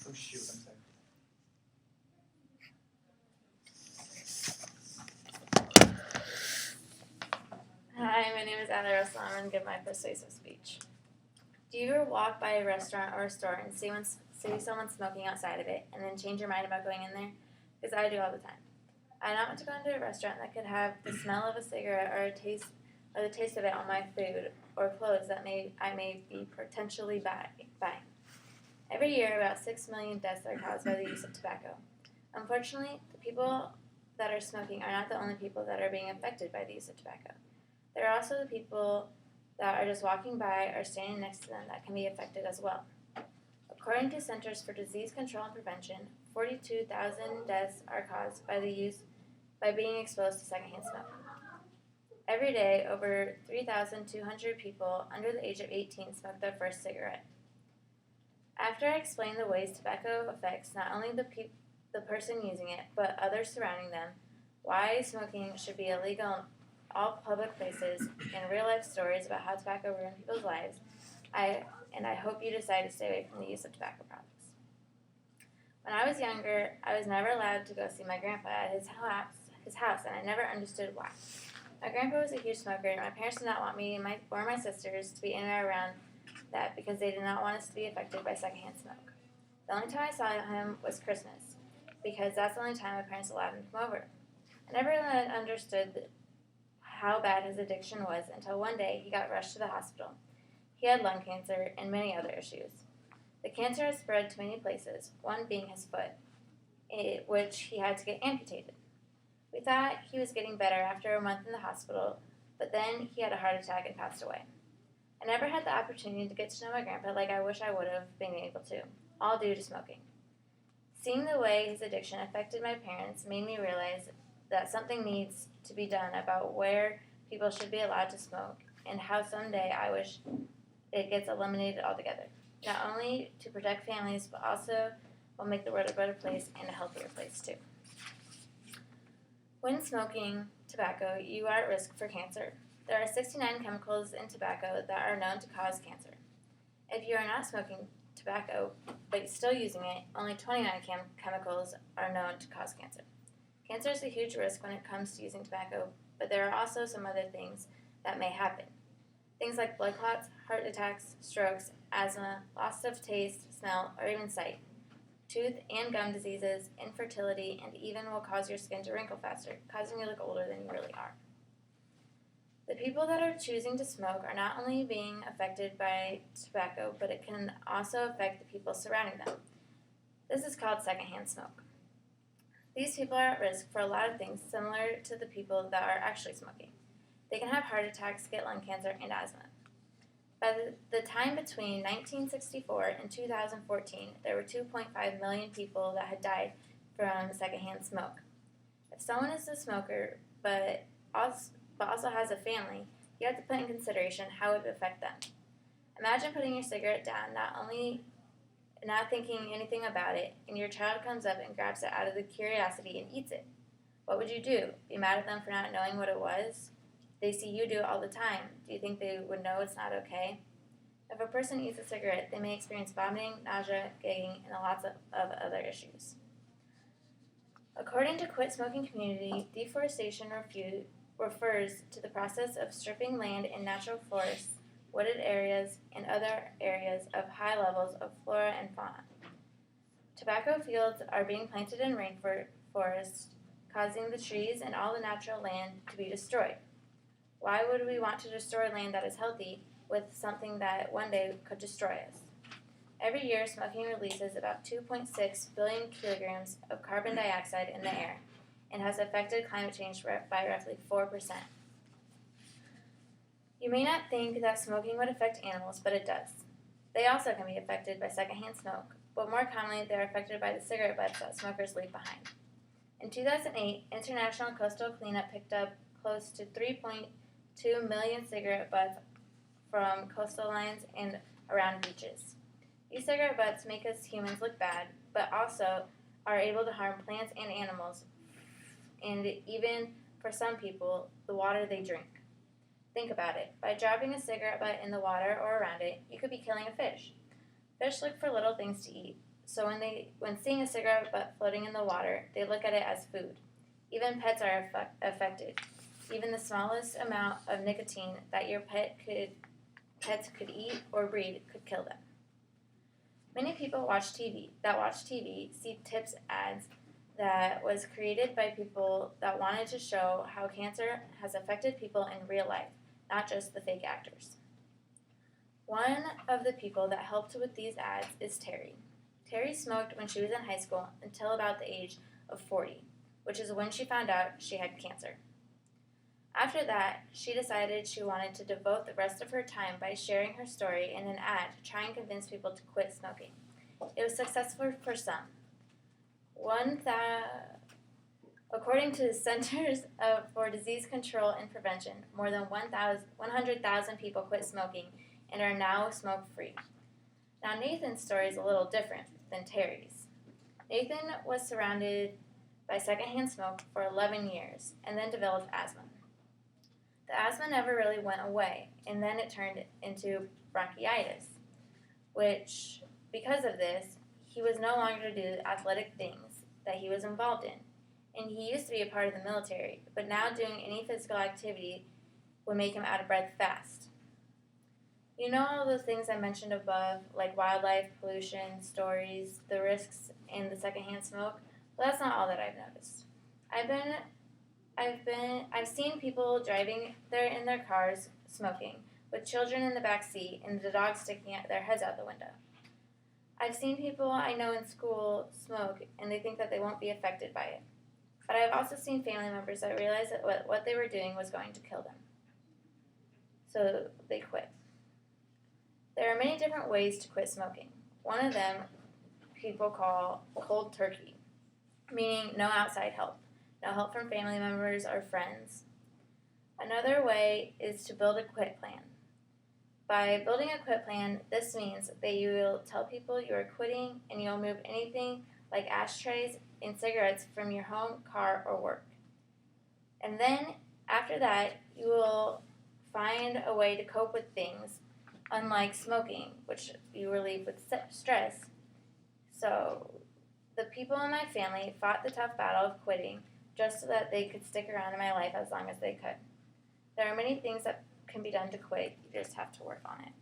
Oh shoot, I'm sorry. Hi, my name is Allison. I'm going to give my persuasive speech. Do you ever walk by a restaurant or a store and see someone smoking outside of it and then change your mind about going in there? Because I do all the time. I don't want to go into a restaurant that could have the smell of a cigarette or the taste of it on my food or clothes that I may be potentially buying. Every year, about 6 million deaths are caused by the use of tobacco. Unfortunately, the people that are smoking are not the only people that are being affected by the use of tobacco. There are also the people that are just walking by or standing next to them that can be affected as well. According to Centers for Disease Control and Prevention, 42,000 deaths are caused by being exposed to secondhand smoke. Every day, over 3,200 people under the age of 18 smoke their first cigarette. After I explain the ways tobacco affects not only the person using it, but others surrounding them, why smoking should be illegal in all public places, and real-life stories about how tobacco ruined people's lives, I hope you decide to stay away from the use of tobacco products. When I was younger, I was never allowed to go see my grandpa at his house, and I never understood why. My grandpa was a huge smoker, and my parents did not want me or my sisters to be in or around that because they did not want us to be affected by secondhand smoke. The only time I saw him was Christmas, because that's the only time my parents allowed him to come over. I never really understood how bad his addiction was until one day he got rushed to the hospital. He had lung cancer and many other issues. The cancer has spread to many places, one being his foot, which he had to get amputated. We thought he was getting better after a month in the hospital, but then he had a heart attack and passed away. I never had the opportunity to get to know my grandpa like I wish I would have been able to, all due to smoking. Seeing the way his addiction affected my parents made me realize that something needs to be done about where people should be allowed to smoke, and how someday I wish it gets eliminated altogether. Not only to protect families, but also will make the world a better place and a healthier place too. When smoking tobacco, you are at risk for cancer. There are 69 chemicals in tobacco that are known to cause cancer. If you are not smoking tobacco, but still using it, only 29 chemicals are known to cause cancer. Cancer is a huge risk when it comes to using tobacco, but there are also some other things that may happen. Things like blood clots, heart attacks, strokes, asthma, loss of taste, smell, or even sight, tooth and gum diseases, infertility, and even will cause your skin to wrinkle faster, causing you to look older than you really are. The people that are choosing to smoke are not only being affected by tobacco, but it can also affect the people surrounding them. This is called secondhand smoke. These people are at risk for a lot of things similar to the people that are actually smoking. They can have heart attacks, get lung cancer, and asthma. By the time between 1964 and 2014, there were 2.5 million people that had died from secondhand smoke. If someone is a smoker but also has a family, you have to put in consideration how it would affect them. Imagine putting your cigarette down, not thinking anything about it, and your child comes up and grabs it out of the curiosity and eats it. What would you do? Be mad at them for not knowing what it was? They see you do it all the time. Do you think they would know it's not okay? If a person eats a cigarette, they may experience vomiting, nausea, gagging, and lots of other issues. According to Quit Smoking Community, deforestation refers to the process of stripping land in natural forests, wooded areas, and other areas of high levels of flora and fauna. Tobacco fields are being planted in rainforests, causing the trees and all the natural land to be destroyed. Why would we want to destroy land that is healthy with something that one day could destroy us? Every year, smoking releases about 2.6 billion kilograms of carbon dioxide in the air and has affected climate change by roughly 4%. You may not think that smoking would affect animals, but it does. They also can be affected by secondhand smoke, but more commonly they are affected by the cigarette butts that smokers leave behind. In 2008, International Coastal Cleanup picked up close to 3.2 million cigarette butts from coastal lines and around beaches. These cigarette butts make us humans look bad, but also are able to harm plants and animals, and even, for some people, the water they drink. Think about it. By dropping a cigarette butt in the water or around it, you could be killing a fish. Fish look for little things to eat, So when seeing a cigarette butt floating in the water, they look at it as food. Even pets are affected. Even the smallest amount of nicotine that your pets could eat or breathe could kill them. Many people watch TV see tips ads that was created by people that wanted to show how cancer has affected people in real life, not just the fake actors. One of the people that helped with these ads is Terry. Terry smoked when she was in high school until about the age of 40, which is when she found out she had cancer. After that, she decided she wanted to devote the rest of her time by sharing her story in an ad to try and convince people to quit smoking. It was successful for some. According to the Centers for Disease Control and Prevention, more than 100,000 people quit smoking and are now smoke-free. Now Nathan's story is a little different than Terry's. Nathan was surrounded by secondhand smoke for 11 years and then developed asthma. The asthma never really went away, and then it turned into bronchitis, which, because of this, he was no longer to do athletic things that he was involved in. And he used to be a part of the military, but now doing any physical activity would make him out of breath fast. You know all those things I mentioned above, like wildlife, pollution, stories, the risks, and the secondhand smoke? Well, that's not all that I've noticed. I've seen people driving in their cars smoking, with children in the back seat and the dogs sticking their heads out the window. I've seen people I know in school smoke and they think that they won't be affected by it. But I've also seen family members that realized that what they were doing was going to kill them. So they quit. There are many different ways to quit smoking. One of them people call cold turkey, meaning no outside help. No help from family members or friends. Another way is to build a quit plan. By building a quit plan, this means that you will tell people you are quitting and you'll move anything like ashtrays and cigarettes from your home, car, or work. And then, after that, you will find a way to cope with things, unlike smoking, which you relieve with stress. So, the people in my family fought the tough battle of quitting just so that they could stick around in my life as long as they could. There are many things that can be done to quit, you just have to work on it.